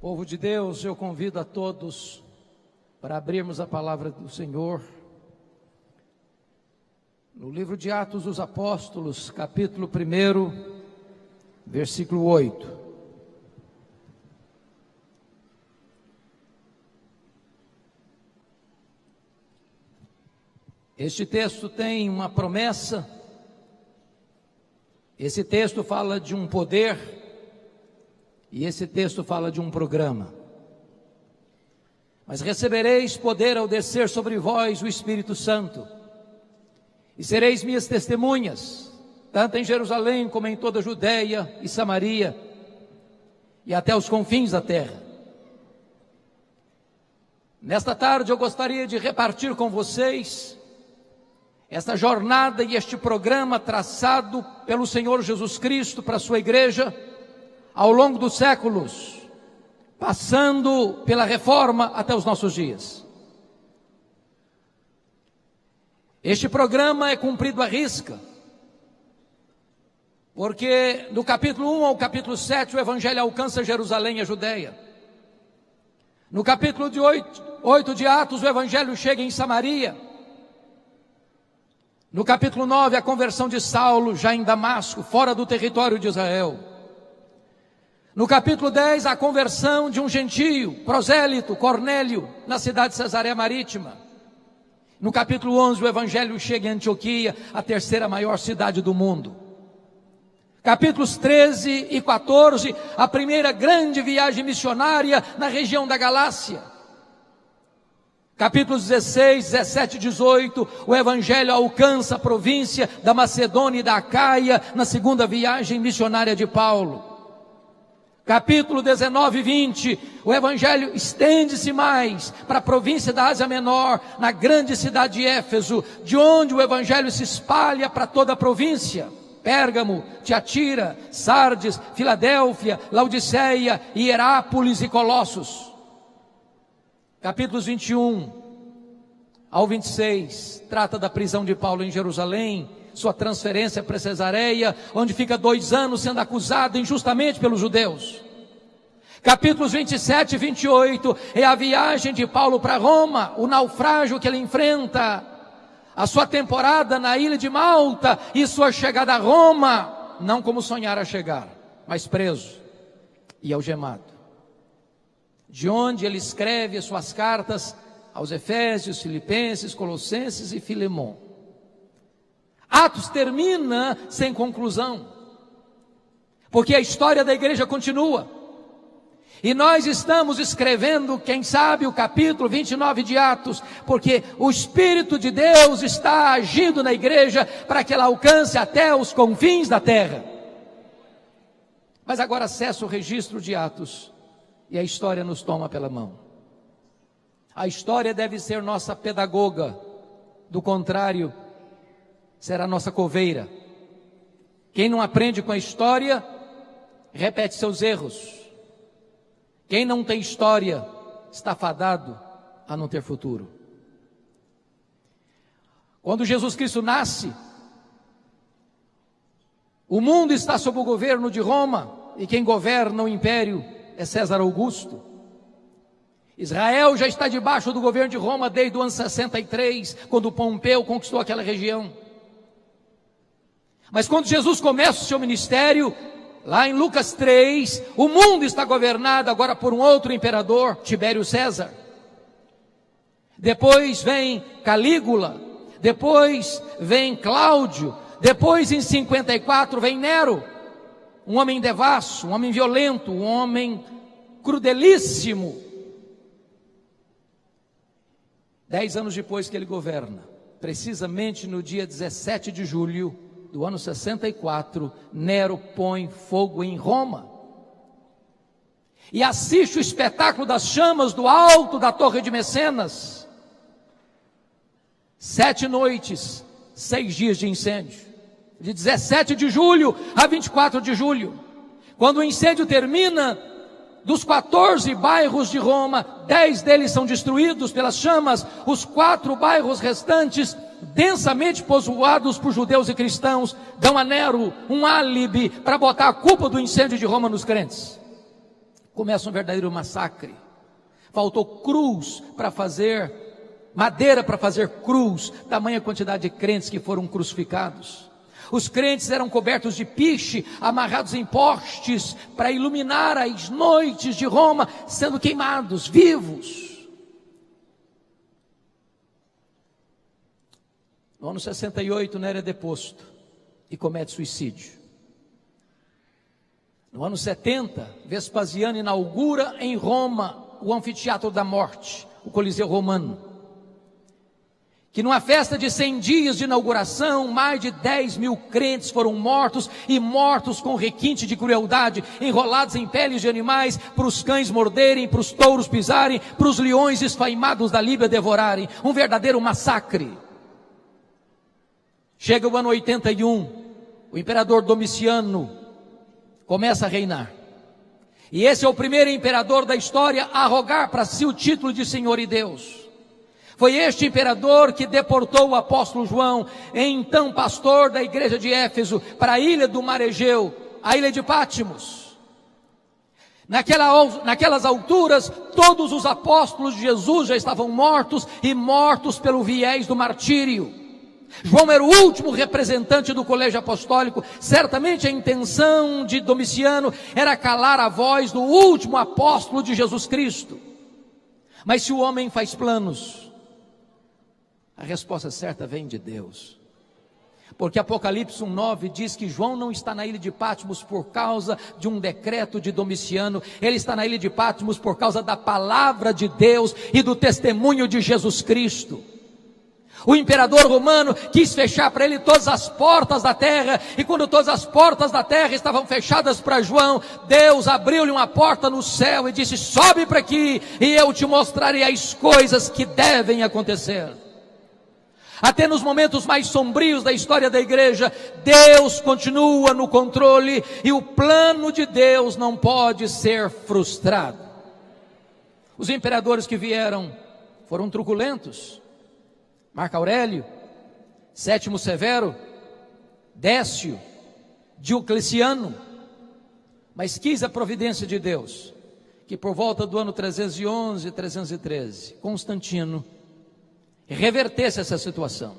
Povo de Deus, eu convido a todos para abrirmos a palavra do Senhor no livro de Atos dos Apóstolos, capítulo 1, versículo 8. Este texto tem uma promessa, esse texto fala de um poder, e esse texto fala de um programa. Mas recebereis poder ao descer sobre vós o Espírito Santo, e sereis minhas testemunhas, tanto em Jerusalém como em toda a Judeia e Samaria, e até os confins da terra. Nesta tarde eu gostaria de repartir com vocês esta jornada e este programa traçado pelo Senhor Jesus Cristo para a sua igreja ao longo dos séculos, passando pela reforma até os nossos dias. Este programa é cumprido à risca, porque do capítulo 1 ao capítulo 7 o Evangelho alcança Jerusalém e a Judeia. No capítulo 8 de Atos o Evangelho chega em Samaria. No capítulo 9 a conversão de Saulo já em Damasco, fora do território de Israel. No capítulo 10, a conversão de um gentio, prosélito, Cornélio, na cidade de Cesareia Marítima. No capítulo 11, o Evangelho chega em Antioquia, a terceira maior cidade do mundo. Capítulos 13 e 14, a primeira grande viagem missionária na região da Galácia. Capítulos 16, 17 e 18, o Evangelho alcança a província da Macedônia e da Acaia, na segunda viagem missionária de Paulo. Capítulo 19 e 20, o Evangelho estende-se mais para a província da Ásia Menor, na grande cidade de Éfeso, de onde o Evangelho se espalha para toda a província. Pérgamo, Tiatira, Sardes, Filadélfia, Laodiceia, Hierápolis e Colossos. Capítulos 21 ao 26, trata da prisão de Paulo em Jerusalém, sua transferência para Cesareia, onde fica 2 anos sendo acusado injustamente pelos judeus. Capítulos 27 e 28 é a viagem de Paulo para Roma, o naufrágio que ele enfrenta, a sua temporada na ilha de Malta e sua chegada a Roma, não como sonhara chegar, mas preso e algemado. De onde ele escreve suas cartas aos Efésios, Filipenses, Colossenses e Filemon. Atos termina sem conclusão, porque a história da igreja continua. E nós estamos escrevendo, quem sabe, o capítulo 29 de Atos, porque o Espírito de Deus está agindo na igreja para que ela alcance até os confins da terra. Mas agora acessa o registro de Atos e a história nos toma pela mão. A história deve ser nossa pedagoga, do contrário, será nossa coveira. Quem não aprende com a história, repete seus erros. Quem não tem história, está fadado a não ter futuro. Quando Jesus Cristo nasce, o mundo está sob o governo de Roma, e quem governa o império é César Augusto. Israel já está debaixo do governo de Roma desde o ano 63, quando Pompeu conquistou aquela região. Mas quando Jesus começa o seu ministério, lá em Lucas 3, o mundo está governado agora por um outro imperador, Tibério César. Depois vem Calígula, depois vem Cláudio, depois em 54 vem Nero, um homem devasso, um homem violento, um homem crudelíssimo. 10 anos depois que ele governa, precisamente no dia 17 de julho do ano 64, Nero põe fogo em Roma e assiste o espetáculo das chamas do alto da Torre de Mecenas. 7 noites, 6 dias de incêndio, de 17 de julho a 24 de julho. Quando o incêndio termina, dos 14 bairros de Roma, 10 deles são destruídos pelas chamas. Os 4 bairros restantes, densamente povoados por judeus e cristãos, dão a Nero um álibi para botar a culpa do incêndio de Roma nos crentes. começa um verdadeiro massacre. Faltou cruz para fazer, madeira para fazer cruz, tamanha quantidade de crentes que foram crucificados. Os crentes eram cobertos de piche, amarrados em postes, para iluminar as noites de Roma, sendo queimados, vivos. No ano 68, Nero é deposto e comete suicídio. No ano 70, Vespasiano inaugura em Roma o anfiteatro da morte, o Coliseu Romano, que numa festa de 100 dias de inauguração, mais de 10 mil crentes foram mortos, e mortos com requinte de crueldade, enrolados em peles de animais, para os cães morderem, para os touros pisarem, para os leões esfaimados da Líbia devorarem, um verdadeiro massacre. Chega o ano 81, o imperador Domiciano começa a reinar, e esse é o primeiro imperador da história a arrogar para si o título de Senhor e Deus. Foi este imperador que deportou o apóstolo João, então pastor da igreja de Éfeso, para a ilha do Mar Egeu, a ilha de Pátimos. Naquelas alturas, todos os apóstolos de Jesus já estavam mortos, e mortos pelo viés do martírio. João era o último representante do colégio apostólico. Certamente a intenção de Domiciano era calar a voz do último apóstolo de Jesus Cristo. Mas se o homem faz planos, a resposta certa vem de Deus. Porque Apocalipse 1:9 diz que João não está na ilha de Pátimos por causa de um decreto de Domiciano. Ele está na ilha de Pátimos por causa da palavra de Deus e do testemunho de Jesus Cristo. O imperador romano quis fechar para ele todas as portas da terra, e quando todas as portas da terra estavam fechadas para João, Deus abriu-lhe uma porta no céu e disse: sobe para aqui e eu te mostrarei as coisas que devem acontecer. Até nos momentos mais sombrios da história da igreja, Deus continua no controle, e o plano de Deus não pode ser frustrado. Os imperadores que vieram foram truculentos: Marco Aurélio, Sétimo Severo, Décio, Diocleciano. Mas quis a providência de Deus que por volta do ano 311, 313, Constantino revertesse essa situação.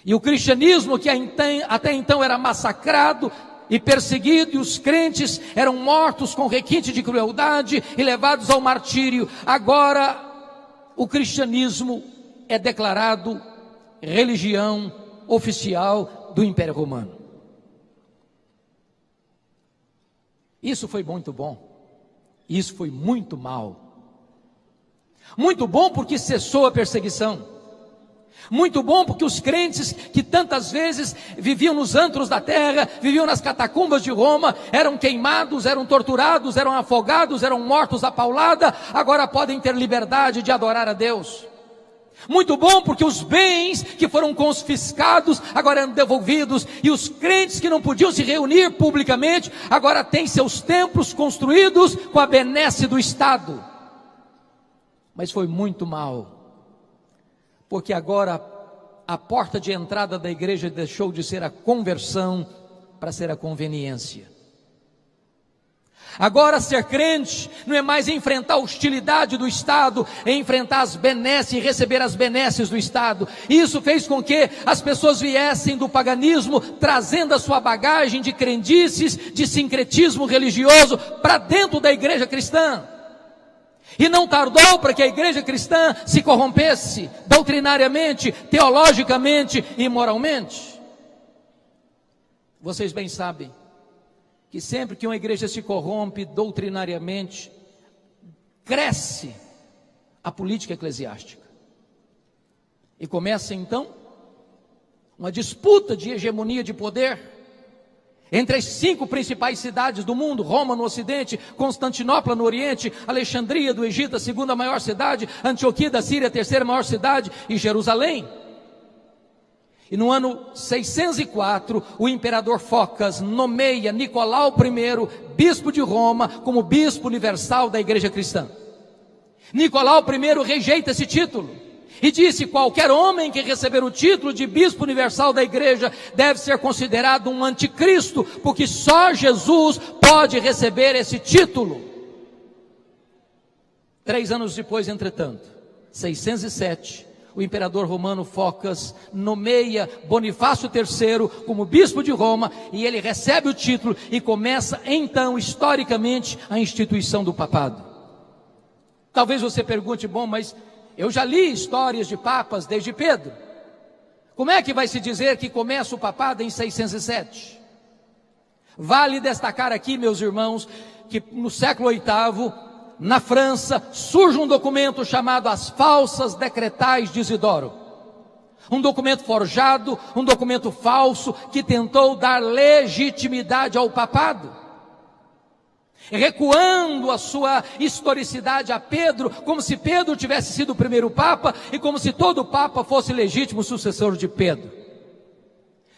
E o cristianismo, que até então era massacrado e perseguido, e os crentes eram mortos com requinte de crueldade e levados ao martírio, agora o cristianismo é declarado religião oficial do Império Romano. Isso foi muito bom, isso foi muito mal. Muito bom porque cessou a perseguição. Muito bom porque os crentes que tantas vezes viviam nos antros da terra, viviam nas catacumbas de Roma, eram queimados, eram torturados, eram afogados, eram mortos à paulada, agora podem ter liberdade de adorar a Deus. Muito bom porque os bens que foram confiscados agora eram devolvidos, e os crentes que não podiam se reunir publicamente agora têm seus templos construídos com a benesse do Estado. Mas foi muito mal, porque agora a porta de entrada da igreja deixou de ser a conversão para ser a conveniência. Agora ser crente não é mais enfrentar a hostilidade do Estado, é enfrentar as benesses e receber as benesses do Estado. Isso fez com que as pessoas viessem do paganismo, trazendo a sua bagagem de crendices, de sincretismo religioso para dentro da igreja cristã. E não tardou para que a igreja cristã se corrompesse doutrinariamente, teologicamente e moralmente. Vocês bem sabem que sempre que uma igreja se corrompe doutrinariamente, cresce a política eclesiástica. E começa então uma disputa de hegemonia de poder entre as 5 principais cidades do mundo: Roma no ocidente, Constantinopla no oriente, Alexandria do Egito, a 2ª maior cidade, Antioquia da Síria, a 3ª maior cidade, e Jerusalém. E no ano 604, o imperador Focas nomeia Nicolau I, bispo de Roma, como bispo universal da igreja cristã. Nicolau I rejeita esse título e disse: qualquer homem que receber o título de bispo universal da igreja deve ser considerado um anticristo, porque só Jesus pode receber esse título. 3 anos depois, entretanto, 607, o imperador romano Focas nomeia Bonifácio III como bispo de Roma, e ele recebe o título e começa então, historicamente, a instituição do papado. Talvez você pergunte, bom, mas eu já li histórias de papas desde Pedro. Como é que vai se dizer que começa o papado em 607? Vale destacar aqui, meus irmãos, que no século VIII, na França, surge um documento chamado As Falsas Decretais de Isidoro. Um documento forjado, um documento falso, que tentou dar legitimidade ao papado, recuando a sua historicidade a Pedro, como se Pedro tivesse sido o primeiro papa, e como se todo papa fosse legítimo sucessor de Pedro.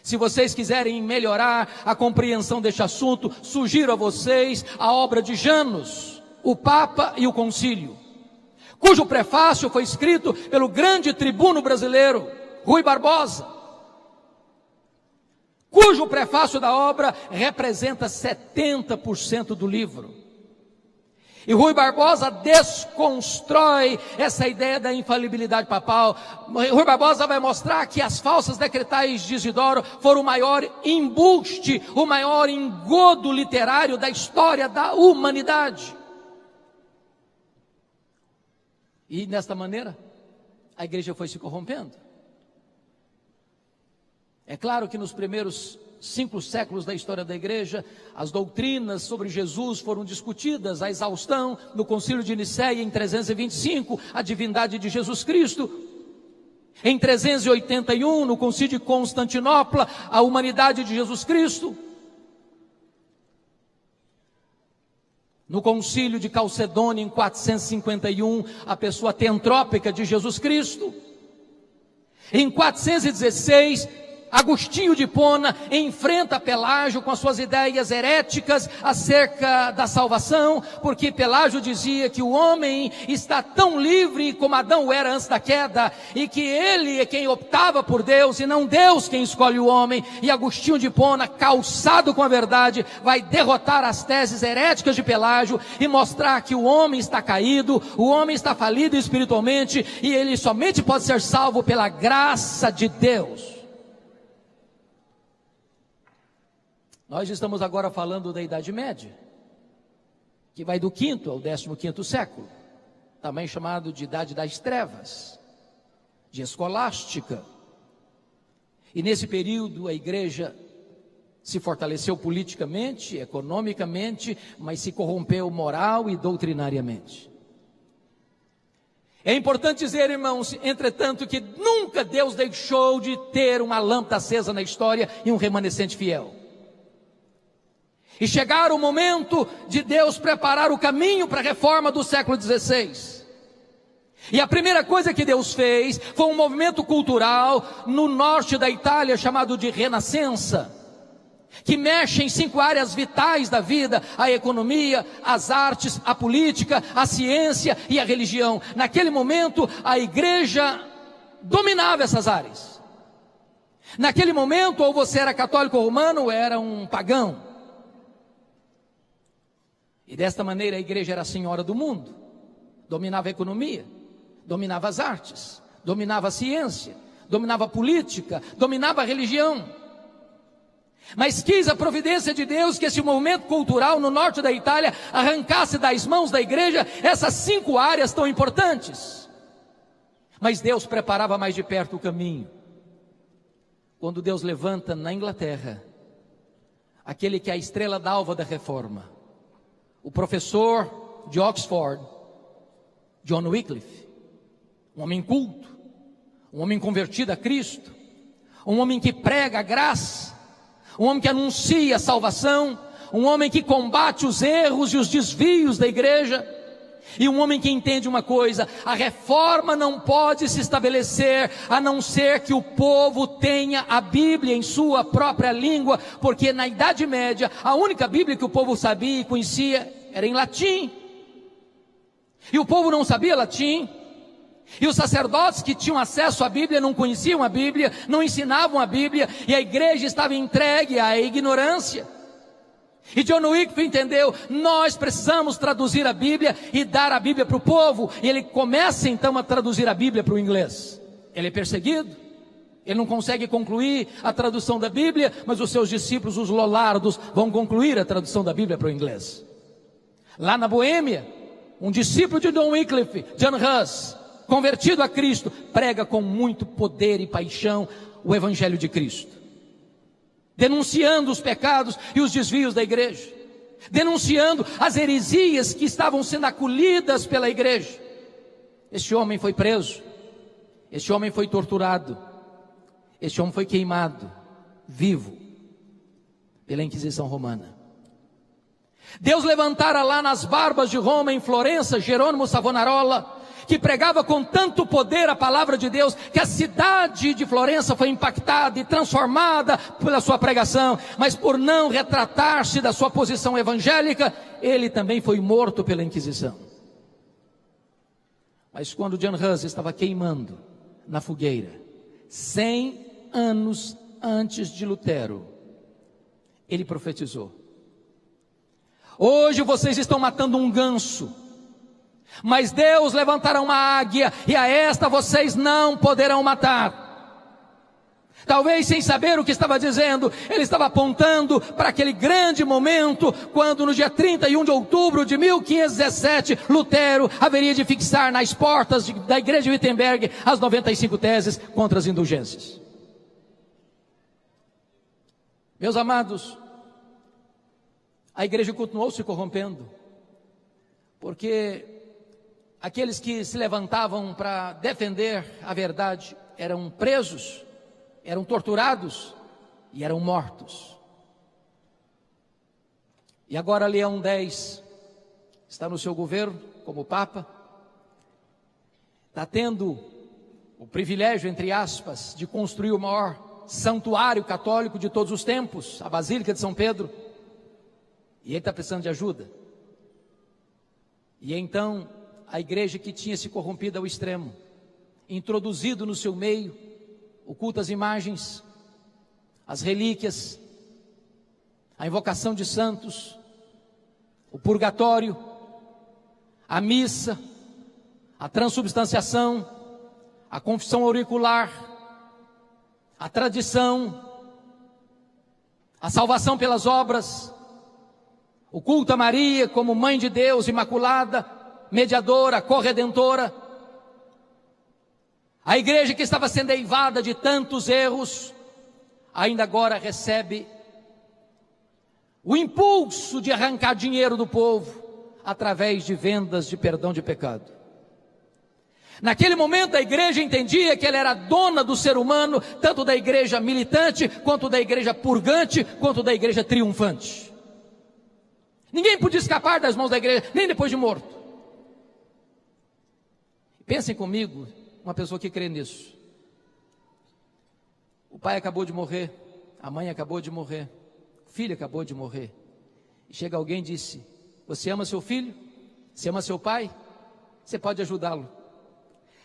Se vocês quiserem melhorar a compreensão deste assunto, sugiro a vocês a obra de Janus, O Papa e o Concílio, cujo prefácio foi escrito pelo grande tribuno brasileiro, Rui Barbosa, cujo prefácio da obra representa 70% do livro. E Rui Barbosa desconstrói essa ideia da infalibilidade papal. Rui Barbosa vai mostrar que as falsas decretais de Isidoro foram o maior embuste, o maior engodo literário da história da humanidade. E desta maneira, a igreja foi se corrompendo. É claro que nos primeiros 5 séculos da história da igreja, as doutrinas sobre Jesus foram discutidas, a exaustão no concílio de Nicéia em 325, a divindade de Jesus Cristo. Em 381, no concílio de Constantinopla, a humanidade de Jesus Cristo. No concílio de Calcedônia, em 451, a pessoa teantrópica de Jesus Cristo. Em 416, Agostinho de Hipona enfrenta Pelágio com as suas ideias heréticas acerca da salvação, porque Pelágio dizia que o homem está tão livre como Adão era antes da queda, e que ele é quem optava por Deus e não Deus quem escolhe o homem. E Agostinho de Hipona, calçado com a verdade, vai derrotar as teses heréticas de Pelágio e mostrar que o homem está caído, o homem está falido espiritualmente, e ele somente pode ser salvo pela graça de Deus. Nós estamos agora falando da Idade Média, que vai do 5º ao 15º século, também chamado de Idade das Trevas, de escolástica. E nesse período a igreja se fortaleceu politicamente, economicamente, mas se corrompeu moral e doutrinariamente. É importante dizer, irmãos, entretanto, que nunca Deus deixou de ter uma lâmpada acesa na história e um remanescente fiel. E chegar o momento de Deus preparar o caminho para a reforma do século XVI. E a primeira coisa que Deus fez foi um movimento cultural no norte da Itália chamado de Renascença, que mexe em 5 áreas vitais da vida: a economia, as artes, a política, a ciência e a religião. Naquele momento a igreja dominava essas áreas. Naquele momento, ou você era católico ou romano, ou era um pagão. E desta maneira a igreja era a senhora do mundo, dominava a economia, dominava as artes, dominava a ciência, dominava a política, dominava a religião. Mas quis a providência de Deus que esse movimento cultural no norte da Itália arrancasse das mãos da igreja essas 5 áreas tão importantes. Mas Deus preparava mais de perto o caminho, quando Deus levanta na Inglaterra aquele que é a estrela d'alva da reforma, o professor de Oxford, John Wycliffe, um homem culto, um homem convertido a Cristo, um homem que prega a graça, um homem que anuncia a salvação, um homem que combate os erros e os desvios da igreja, e um homem que entende uma coisa: a reforma não pode se estabelecer a não ser que o povo tenha a Bíblia em sua própria língua, porque na Idade Média a única Bíblia que o povo sabia e conhecia era em latim, e o povo não sabia latim, e os sacerdotes que tinham acesso à Bíblia não conheciam a Bíblia, não ensinavam a Bíblia, e a igreja estava entregue à ignorância. E John Wycliffe entendeu, nós precisamos traduzir a Bíblia e dar a Bíblia para o povo. E ele começa então a traduzir a Bíblia para o inglês. Ele é perseguido, ele não consegue concluir a tradução da Bíblia, mas os seus discípulos, os Lollardos, vão concluir a tradução da Bíblia para o inglês. Lá na Boêmia, um discípulo de John Wycliffe, John Huss, convertido a Cristo, prega com muito poder e paixão o Evangelho de Cristo, denunciando os pecados e os desvios da igreja, denunciando as heresias que estavam sendo acolhidas pela igreja. Este homem foi preso, este homem foi torturado, este homem foi queimado vivo pela Inquisição Romana. Deus levantara lá nas barbas de Roma, em Florença, Jerônimo Savonarola, que pregava com tanto poder a palavra de Deus, que a cidade de Florença foi impactada e transformada pela sua pregação, mas por não retratar-se da sua posição evangélica, ele também foi morto pela Inquisição. Mas quando John Huss estava queimando na fogueira, 100 anos antes de Lutero, ele profetizou: hoje vocês estão matando um ganso, mas Deus levantará uma águia, e a esta vocês não poderão matar. Talvez sem saber o que estava dizendo, ele estava apontando para aquele grande momento, quando no dia 31 de outubro de 1517, Lutero haveria de fixar nas portas da igreja de Wittenberg as 95 teses contra as indulgências. Meus amados, a igreja continuou se corrompendo, porque aqueles que se levantavam para defender a verdade eram presos, eram torturados e eram mortos. E agora Leão X está no seu governo como Papa, está tendo o privilégio, entre aspas, de construir o maior santuário católico de todos os tempos, a Basílica de São Pedro, e ele está precisando de ajuda. E então a igreja, que tinha se corrompido ao extremo, introduzido no seu meio o culto às imagens, as relíquias, a invocação de santos, o purgatório, a missa, a transubstanciação, a confissão auricular, a tradição, a salvação pelas obras, o culto a Maria como Mãe de Deus, Imaculada, mediadora, corredentora. A igreja, que estava sendo eivada de tantos erros, ainda agora recebe o impulso de arrancar dinheiro do povo através de vendas de perdão de pecado. Naquele momento a igreja entendia que ela era dona do ser humano, tanto da igreja militante, quanto da igreja purgante, quanto da igreja triunfante. Ninguém podia escapar das mãos da igreja, nem depois de morto. Pensem comigo, uma pessoa que crê nisso. O pai acabou de morrer, a mãe acabou de morrer, o filho acabou de morrer. E chega alguém e disse: você ama seu filho? Você ama seu pai? Você pode ajudá-lo.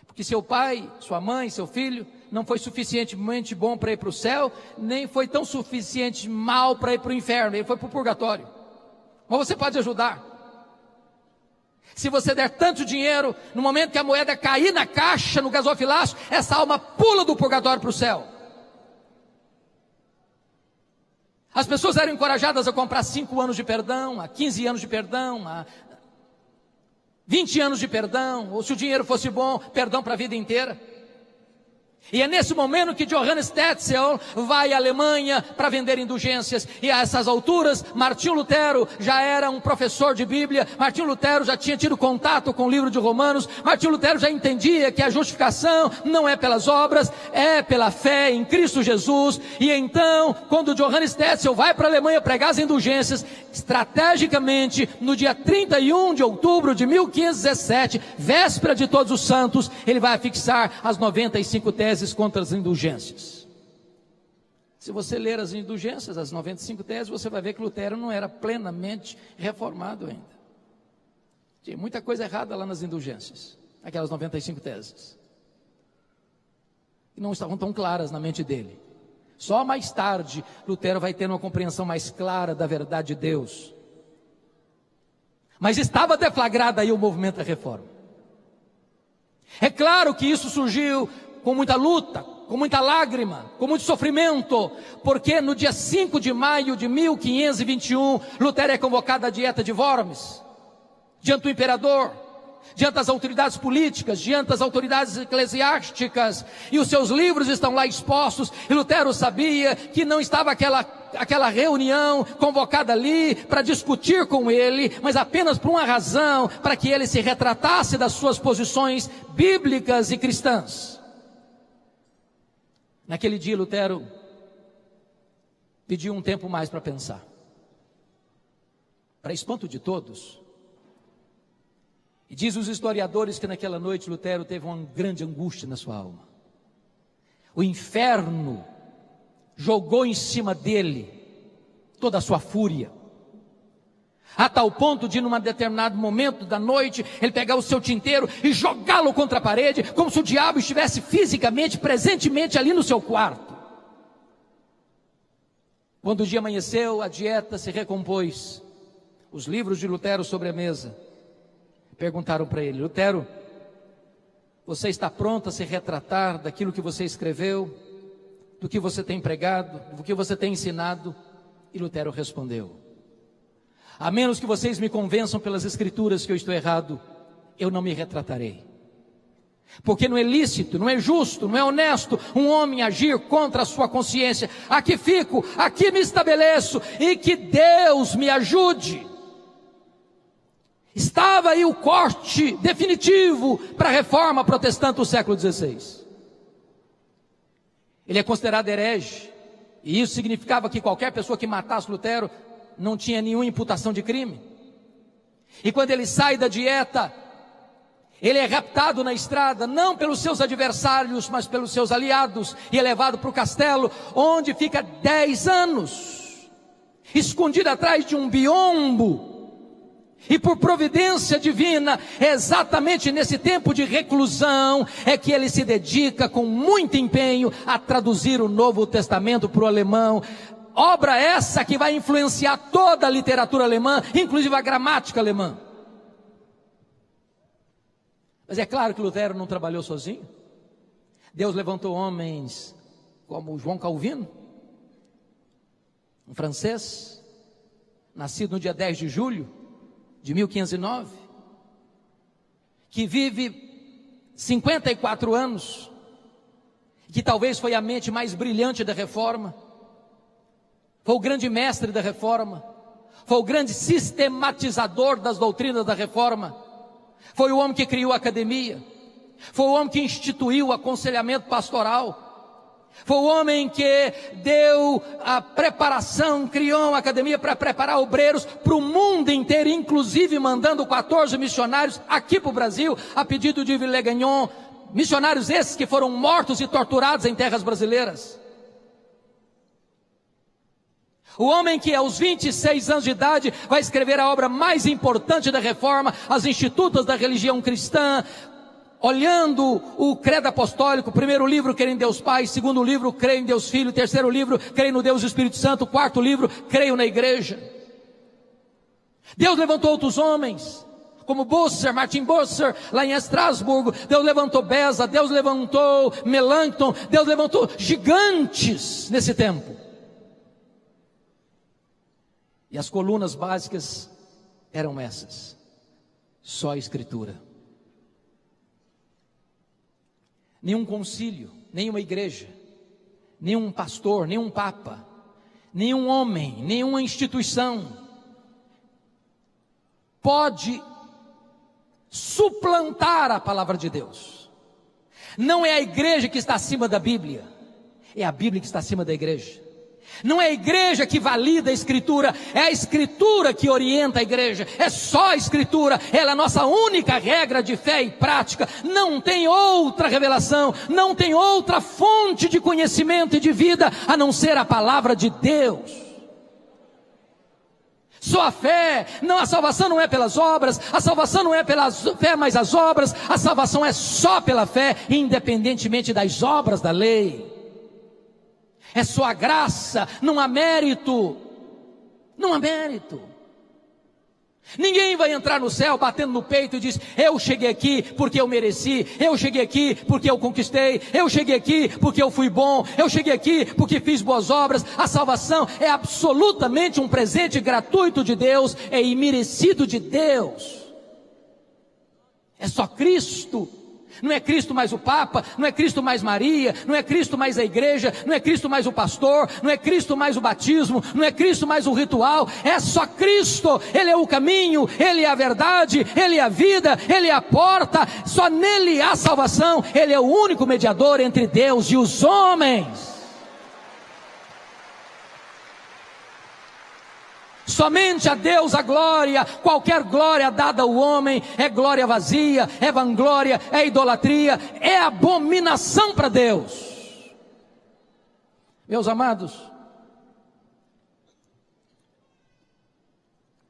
Porque seu pai, sua mãe, seu filho não foi suficientemente bom para ir para o céu, nem foi tão suficiente mal para ir para o inferno, ele foi para o purgatório. Mas você pode ajudar. Se você der tanto dinheiro, no momento que a moeda cair na caixa, no gasofilácio, essa alma pula do purgatório para o céu. As pessoas eram encorajadas a comprar 5 anos de perdão, a 15 anos de perdão, a 20 anos de perdão, ou se o dinheiro fosse bom, perdão para a vida inteira. E é nesse momento que Johannes Tetzel vai à Alemanha para vender indulgências. E a essas alturas, Martinho Lutero já era um professor de Bíblia. Martinho Lutero já tinha tido contato com o livro de Romanos. Martinho Lutero já entendia que a justificação não é pelas obras, é pela fé em Cristo Jesus. E então, quando Johannes Tetzel vai para a Alemanha pregar as indulgências, estrategicamente, no dia 31 de outubro de 1517, véspera de Todos os Santos, ele vai fixar as 95 teses contra as indulgências. Se você ler as indulgências, as 95 teses, você vai ver que Lutero não era plenamente reformado ainda. Tinha muita coisa errada lá nas indulgências, aquelas 95 teses, que não estavam tão claras na mente dele. Só mais tarde, Lutero vai ter uma compreensão mais clara da verdade de Deus. Mas estava deflagrado aí o movimento da reforma. É claro que isso surgiu com muita luta, com muita lágrima, com muito sofrimento, porque no dia 5 de maio de 1521, Lutero é convocado à Dieta de Worms, diante do imperador, diante das autoridades políticas, diante das autoridades eclesiásticas, e os seus livros estão lá expostos, e Lutero sabia que não estava aquela reunião convocada ali para discutir com ele, mas apenas por uma razão, para que ele se retratasse das suas posições bíblicas e cristãs. Naquele dia Lutero pediu um tempo mais para pensar. Para espanto de todos, e diz os historiadores que naquela noite Lutero teve uma grande angústia na sua alma. O inferno jogou em cima dele toda a sua fúria, a tal ponto de, num determinado momento da noite, ele pegar o seu tinteiro e jogá-lo contra a parede, como se o diabo estivesse fisicamente, presentemente ali no seu quarto. Quando o dia amanheceu, a dieta se recompôs, os livros de Lutero sobre a mesa. Perguntaram para ele: Lutero, você está pronto a se retratar daquilo que você escreveu, do que você tem pregado, do que você tem ensinado? E Lutero respondeu: a menos que vocês me convençam pelas escrituras que eu estou errado, eu não me retratarei. Porque não é lícito, não é justo, não é honesto um homem agir contra a sua consciência. Aqui fico, aqui me estabeleço, e que Deus me ajude. Estava aí o corte definitivo para a reforma protestante do século XVI. Ele é considerado herege, e isso significava que qualquer pessoa que matasse Lutero não tinha nenhuma imputação de crime. E quando ele sai da dieta, ele é raptado na estrada, não pelos seus adversários, mas pelos seus aliados, e é levado para o castelo, onde fica 10 anos, escondido atrás de um biombo. E por providência divina, exatamente nesse tempo de reclusão, é que ele se dedica com muito empenho a traduzir o Novo Testamento para o alemão. Obra essa que vai influenciar toda a literatura alemã, inclusive a gramática alemã. Mas é claro que Lutero não trabalhou sozinho. Deus levantou homens como João Calvino, um francês, nascido no dia 10 de julho de 1509, que vive 54 anos, que talvez foi a mente mais brilhante da reforma, foi o grande mestre da reforma, foi o grande sistematizador das doutrinas da reforma, foi o homem que criou a academia, foi o homem que instituiu o aconselhamento pastoral, foi o homem que deu a preparação, criou uma academia para preparar obreiros para o mundo inteiro, inclusive mandando 14 missionários aqui para o Brasil, a pedido de Villegagnon, missionários esses que foram mortos e torturados em terras brasileiras. O homem que aos 26 anos de idade vai escrever a obra mais importante da reforma, as Institutas da Religião Cristã, olhando o credo apostólico. Primeiro livro, creio em Deus Pai. Segundo livro, creio em Deus Filho. Terceiro livro, creio no Deus Espírito Santo. Quarto livro, creio na igreja. Deus levantou outros homens, como Busser, Martin Busser, lá em Estrasburgo. Deus levantou Beza, Deus levantou Melanchthon, Deus levantou gigantes nesse tempo. E as colunas básicas eram essas: só a Escritura. Nenhum concílio, nenhuma igreja, nenhum pastor, nenhum papa, nenhum homem, nenhuma instituição pode suplantar a palavra de Deus. Não é a igreja que está acima da Bíblia, é a Bíblia que está acima da igreja. Não é a igreja que valida a Escritura, é a Escritura que orienta a igreja. É só a Escritura, ela é a nossa única regra de fé e prática. Não tem outra revelação, não tem outra fonte de conhecimento e de vida a não ser a palavra de Deus. Só a fé, não, a salvação não é pelas obras, a salvação não é pela fé mais as obras, a salvação é só pela fé, independentemente das obras da lei. É só a graça, não há mérito. Não há mérito. Ninguém vai entrar no céu batendo no peito e diz: eu cheguei aqui porque eu mereci, eu cheguei aqui porque eu conquistei, eu cheguei aqui porque eu fui bom, eu cheguei aqui porque fiz boas obras. A salvação é absolutamente um presente gratuito de Deus, é imerecido de Deus. É só Cristo. Não é Cristo mais o Papa, não é Cristo mais Maria, não é Cristo mais a igreja, não é Cristo mais o pastor, não é Cristo mais o batismo, não é Cristo mais o ritual, é só Cristo. Ele é o caminho, Ele é a verdade, Ele é a vida, Ele é a porta, só nele há salvação. Ele é o único mediador entre Deus e os homens. Somente a Deus a glória. Qualquer glória dada ao homem é glória vazia, é vanglória, é idolatria, é abominação para Deus. Meus amados,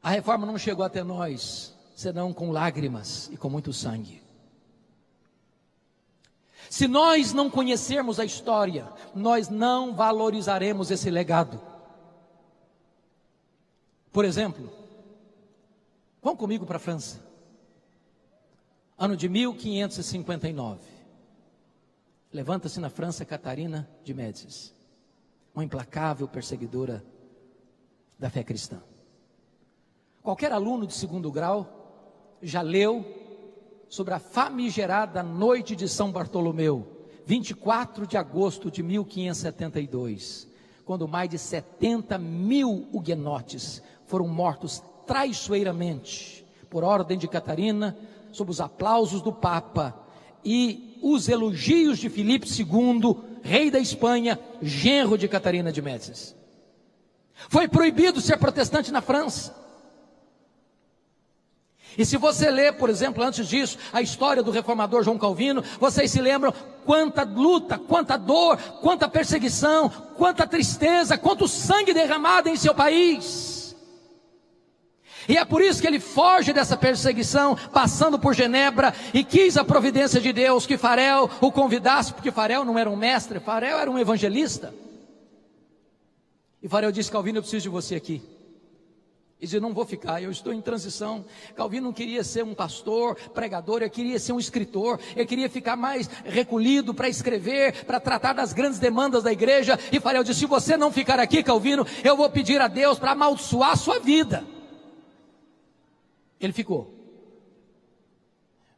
a reforma não chegou até nós senão com lágrimas e com muito sangue. Se nós não conhecermos a história, nós não valorizaremos esse legado. Por exemplo, vão comigo para a França, ano de 1559, levanta-se na França Catarina de Médicis, uma implacável perseguidora da fé cristã. Qualquer aluno de segundo grau já leu sobre a famigerada noite de São Bartolomeu, 24 de agosto de 1572, quando mais de 70 mil huguenotes foram mortos traiçoeiramente, por ordem de Catarina, sob os aplausos do Papa e os elogios de Filipe II, rei da Espanha, genro de Catarina de Médicis. Foi proibido ser protestante na França. E se você ler, por exemplo, antes disso, a história do reformador João Calvino, vocês se lembram quanta luta, quanta dor, quanta perseguição, quanta tristeza, quanto sangue derramado em seu país. E é por isso que ele foge dessa perseguição, passando por Genebra, e quis a providência de Deus que Farel o convidasse, porque Farel não era um mestre, Farel era um evangelista. E Farel disse: Calvino, eu preciso de você aqui. E disse: não vou ficar, eu estou em transição. Calvino não queria ser um pastor, pregador, ele queria ser um escritor, ele queria ficar mais recolhido para escrever, para tratar das grandes demandas da igreja. E Farel disse: se você não ficar aqui, Calvino, eu vou pedir a Deus para amaldiçoar a sua vida. Ele ficou.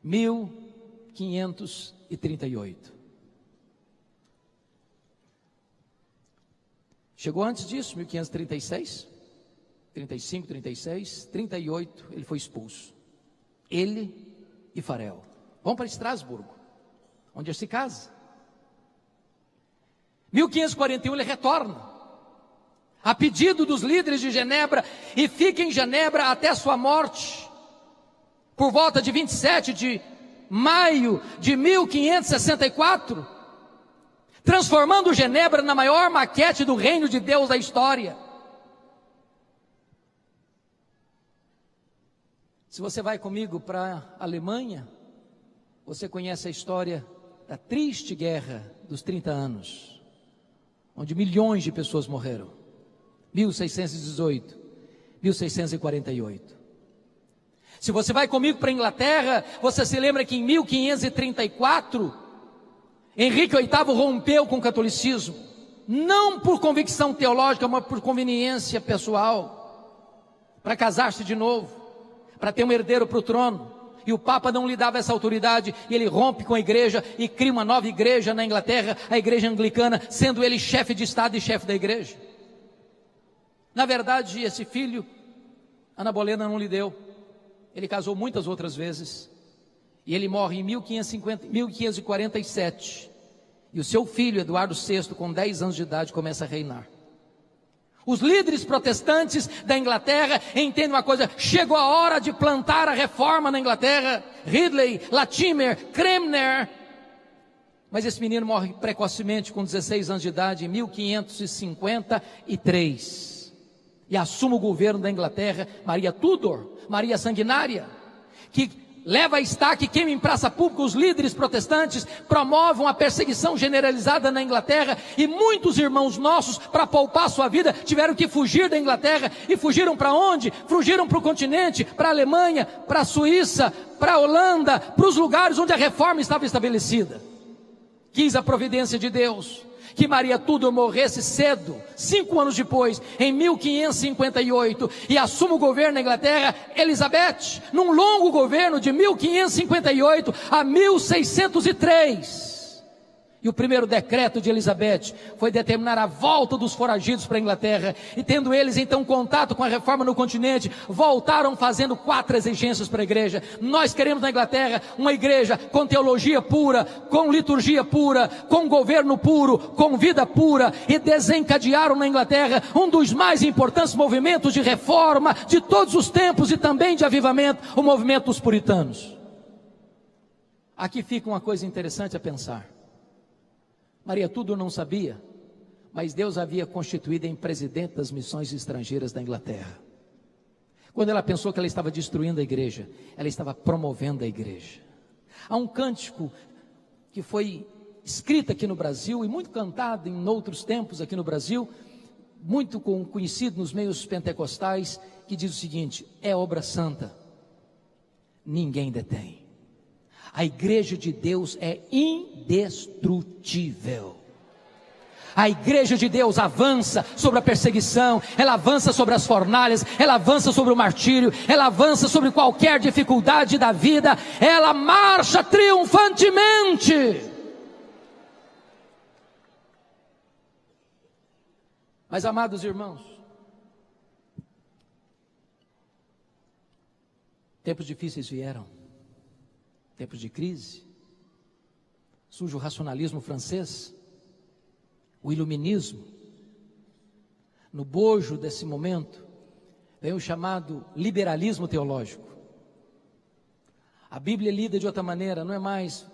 1538. Chegou antes disso, 1536, 35, 36, 38, ele foi expulso. Ele e Farel. Vão para Estrasburgo, onde ele se casa. 1541 ele retorna, a pedido dos líderes de Genebra, e fica em Genebra até sua morte, por volta de 27 de maio de 1564, transformando Genebra na maior maquete do reino de Deus da história. Se você vai comigo para a Alemanha, você conhece a história da triste guerra dos 30 anos, onde milhões de pessoas morreram. 1618, 1648. Se você vai comigo para a Inglaterra, você se lembra que em 1534, Henrique VIII rompeu com o catolicismo, não por convicção teológica, mas por conveniência pessoal, para casar-se de novo, para ter um herdeiro para o trono. E o Papa não lhe dava essa autoridade, e ele rompe com a igreja e cria uma nova igreja na Inglaterra, a igreja anglicana, sendo ele chefe de estado e chefe da igreja. Na verdade, esse filho, Ana Bolena não lhe deu. Ele casou muitas outras vezes, e ele morre em 1547, e o seu filho, Eduardo VI, com 10 anos de idade, começa a reinar. Os líderes protestantes da Inglaterra entendem uma coisa: chegou a hora de plantar a reforma na Inglaterra. Ridley, Latimer, Cranmer. Mas esse menino morre precocemente, com 16 anos de idade, em 1553. E assume o governo da Inglaterra Maria Tudor, Maria Sanguinária, que leva a estaca e queima em praça pública os líderes protestantes, promovem uma perseguição generalizada na Inglaterra, e muitos irmãos nossos, para poupar sua vida, tiveram que fugir da Inglaterra. E fugiram para onde? Fugiram para o continente, para a Alemanha, para a Suíça, para a Holanda, para os lugares onde a reforma estava estabelecida. Quis a providência de Deus que Maria Tudor morresse cedo, 5 anos depois, em 1558, e assuma o governo na Inglaterra Elizabeth, num longo governo de 1558 a 1603. E o primeiro decreto de Elizabeth foi determinar a volta dos foragidos para a Inglaterra, e tendo eles então contato com a reforma no continente, voltaram fazendo 4 exigências para a igreja. Nós queremos na Inglaterra uma igreja com teologia pura, com liturgia pura, com governo puro, com vida pura, e desencadearam na Inglaterra um dos mais importantes movimentos de reforma de todos os tempos e também de avivamento, o movimento dos puritanos. Aqui fica uma coisa interessante a pensar. Maria Tudor não sabia, mas Deus havia constituído em presidente das missões estrangeiras da Inglaterra. Quando ela pensou que ela estava destruindo a igreja, ela estava promovendo a igreja. Há um cântico que foi escrito aqui no Brasil e muito cantado em outros tempos aqui no Brasil, muito conhecido nos meios pentecostais, que diz o seguinte: é obra santa, ninguém detém. A igreja de Deus é indestrutível. A igreja de Deus avança sobre a perseguição, ela avança sobre as fornalhas, ela avança sobre o martírio, ela avança sobre qualquer dificuldade da vida, ela marcha triunfantemente. Mas, amados irmãos, tempos difíceis vieram. Tempos de crise, surge o racionalismo francês, o iluminismo. No bojo desse momento, vem o chamado liberalismo teológico. A Bíblia é lida de outra maneira, não é mais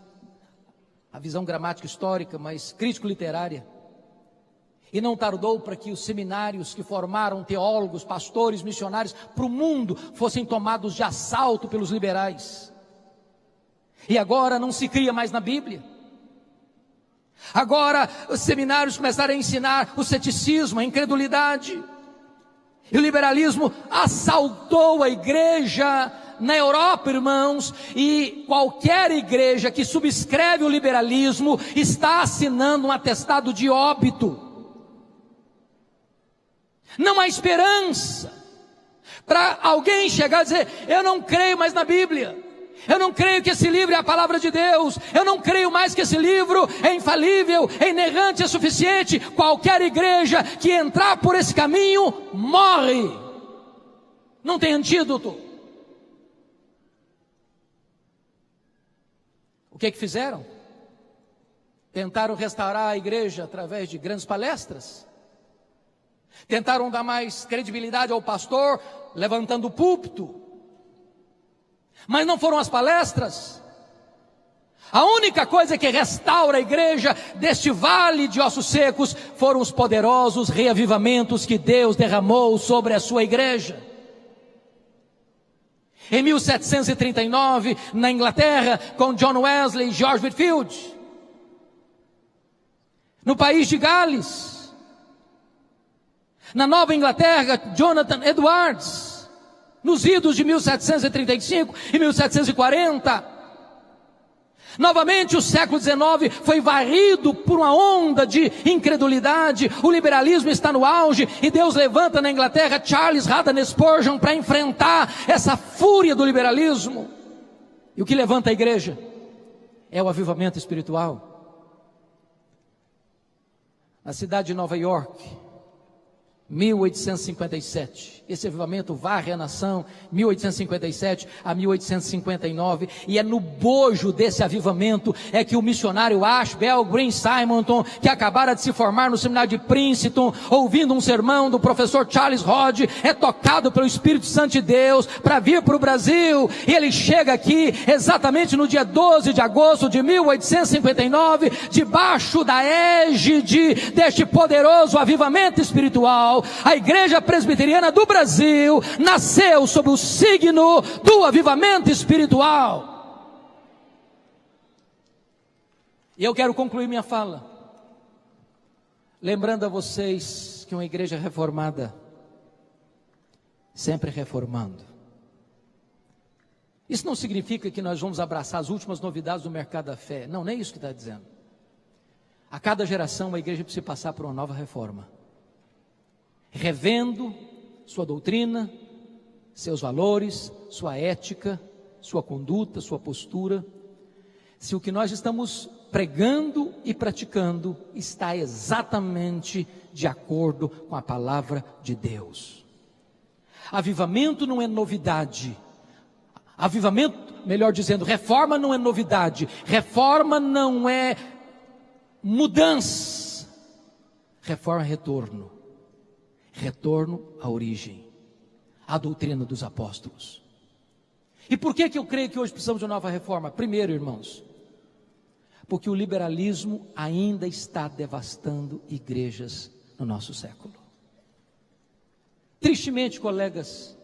a visão gramática histórica, mas crítico-literária. E não tardou para que os seminários que formaram teólogos, pastores, missionários para o mundo fossem tomados de assalto pelos liberais. E agora não se cria mais na Bíblia. Agora os seminários começaram a ensinar o ceticismo, a incredulidade. E o liberalismo assaltou a igreja na Europa, irmãos. E qualquer igreja que subscreve o liberalismo está assinando um atestado de óbito. Não há esperança para alguém chegar e dizer: eu não creio mais na Bíblia. Eu não creio que esse livro é a palavra de Deus. Eu não creio mais que esse livro é infalível, é inerrante, é suficiente. Qualquer igreja que entrar por esse caminho, morre. Não tem antídoto. O que fizeram? Tentaram restaurar a igreja através de grandes palestras. Tentaram dar mais credibilidade ao pastor, levantando o púlpito. Mas não foram as palestras. A única coisa que restaura a igreja deste vale de ossos secos foram os poderosos reavivamentos que Deus derramou sobre a sua igreja. Em 1739, na Inglaterra, com John Wesley e George Whitefield. No país de Gales. Na Nova Inglaterra, Jonathan Edwards. Nos idos de 1735 e 1740. Novamente o século XIX foi varrido por uma onda de incredulidade. O liberalismo está no auge e Deus levanta na Inglaterra Charles Haddon Spurgeon para enfrentar essa fúria do liberalismo. E o que levanta a igreja é o avivamento espiritual. Na cidade de Nova York, 1857, esse avivamento varre a nação, 1857 a 1859, e é no bojo desse avivamento é que o missionário Ashbel Green Simonton, que acabara de se formar no seminário de Princeton, ouvindo um sermão do professor Charles Hodge, é tocado pelo Espírito Santo de Deus para vir para o Brasil, e ele chega aqui exatamente no dia 12 de agosto de 1859, debaixo da égide deste poderoso avivamento espiritual. a Igreja Presbiteriana do Brasil nasceu sob o signo do avivamento espiritual. E eu quero concluir minha fala lembrando a vocês que uma igreja reformada, sempre reformando. Isso não significa que nós vamos abraçar as últimas novidades do mercado da fé. Não, nem isso que está dizendo. A cada geração a igreja precisa passar por uma nova reforma, revendo sua doutrina, seus valores, sua ética, sua conduta, sua postura, se o que nós estamos pregando e praticando está exatamente de acordo com a palavra de Deus. Avivamento não é novidade. Avivamento, melhor dizendo, reforma não é novidade. Reforma não é mudança. Reforma é retorno. Retorno à origem, à doutrina dos apóstolos. E por que eu creio que hoje precisamos de uma nova reforma? Primeiro, irmãos, porque o liberalismo ainda está devastando igrejas no nosso século. Tristemente, colegas,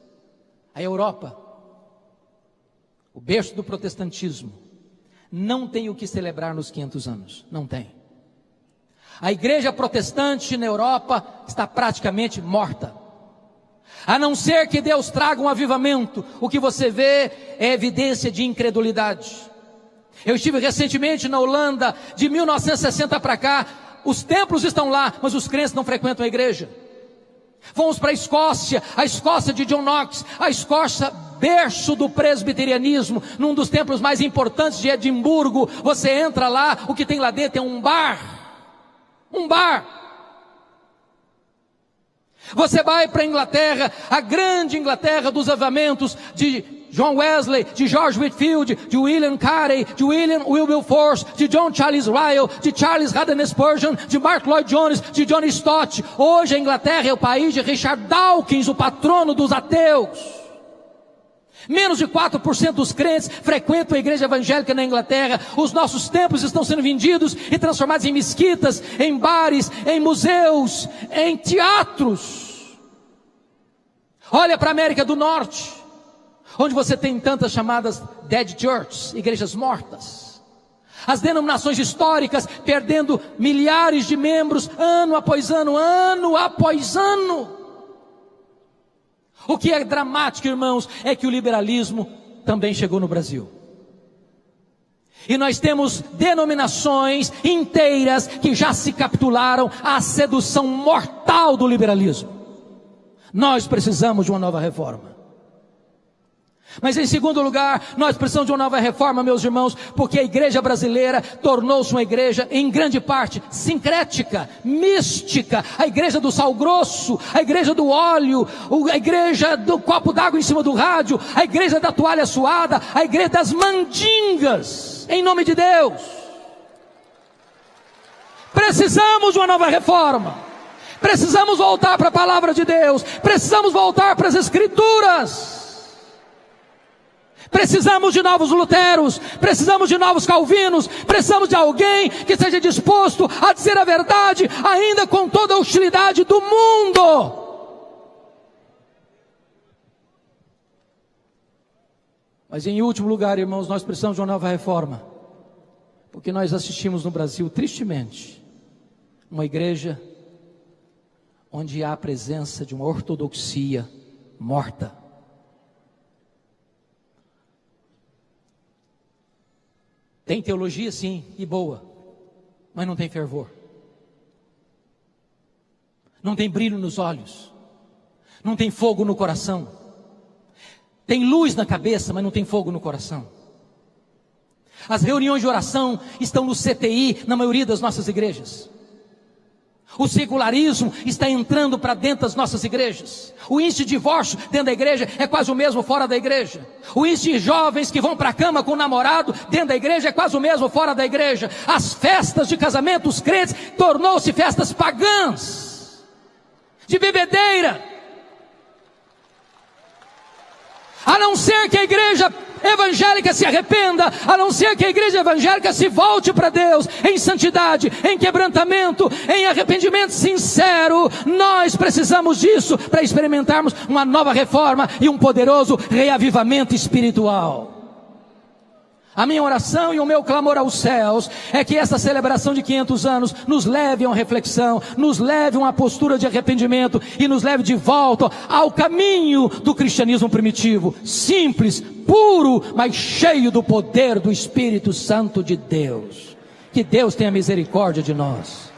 a Europa, o berço do protestantismo, não tem o que celebrar nos 500 anos, não tem. A igreja protestante na Europa está praticamente morta. A não ser que Deus traga um avivamento, o que você vê é evidência de incredulidade. Eu estive recentemente na Holanda, de 1960 para cá, os templos estão lá, mas os crentes não frequentam a igreja. Fomos para a Escócia de John Knox, a Escócia berço do presbiterianismo, num dos templos mais importantes de Edimburgo. Você entra lá, o que tem lá dentro é um bar. Você vai para a Inglaterra, a grande Inglaterra dos avivamentos de John Wesley, de George Whitefield, de William Carey, de William Wilberforce, de John Charles Ryle, de Charles Haddon Spurgeon, de Mark Lloyd Jones, de John Stott. Hoje a Inglaterra é o país de Richard Dawkins, o patrono dos ateus. Menos de 4% dos crentes frequentam a igreja evangélica na Inglaterra. Os nossos templos estão sendo vendidos e transformados em mesquitas, em bares, em museus, em teatros. Olha para a América do Norte, onde você tem tantas chamadas dead churches, igrejas mortas. As denominações históricas perdendo milhares de membros ano após ano, ano após ano. O que é dramático, irmãos, é que o liberalismo também chegou no Brasil. E nós temos denominações inteiras que já se capitularam à sedução mortal do liberalismo. Nós precisamos de uma nova reforma. Mas em segundo lugar, nós precisamos de uma nova reforma, meus irmãos, porque a igreja brasileira tornou-se uma igreja, em grande parte, sincrética, mística. A igreja do sal grosso, a igreja do óleo, a igreja do copo d'água em cima do rádio, a igreja da toalha suada, a igreja das mandingas, em nome de Deus. Precisamos de uma nova reforma. Precisamos voltar para a palavra de Deus. Precisamos voltar para as Escrituras. Precisamos de novos Luteros, precisamos de novos Calvinos, precisamos de alguém que esteja disposto a dizer a verdade, ainda com toda a hostilidade do mundo. Mas em último lugar, irmãos, nós precisamos de uma nova reforma, porque nós assistimos no Brasil, tristemente, uma igreja onde há a presença de uma ortodoxia morta. Tem teologia, sim, e boa, mas não tem fervor. Não tem brilho nos olhos. Não tem fogo no coração. Tem luz na cabeça, mas não tem fogo no coração. As reuniões de oração estão no CTI, na maioria das nossas igrejas. O secularismo está entrando para dentro das nossas igrejas. O índice de divórcio dentro da igreja é quase o mesmo fora da igreja. O índice de jovens que vão para a cama com o namorado dentro da igreja é quase o mesmo fora da igreja. As festas de casamento, os crentes, tornou-se festas pagãs, de bebedeira. A não ser que a igreja evangélica se arrependa, a não ser que a igreja evangélica se volte para Deus em santidade, em quebrantamento, em arrependimento sincero. Nós precisamos disso para experimentarmos uma nova reforma e um poderoso reavivamento espiritual. A minha oração e o meu clamor aos céus é que essa celebração de 500 anos nos leve a uma reflexão, nos leve a uma postura de arrependimento e nos leve de volta ao caminho do cristianismo primitivo, simples, puro, mas cheio do poder do Espírito Santo de Deus. Que Deus tenha misericórdia de nós.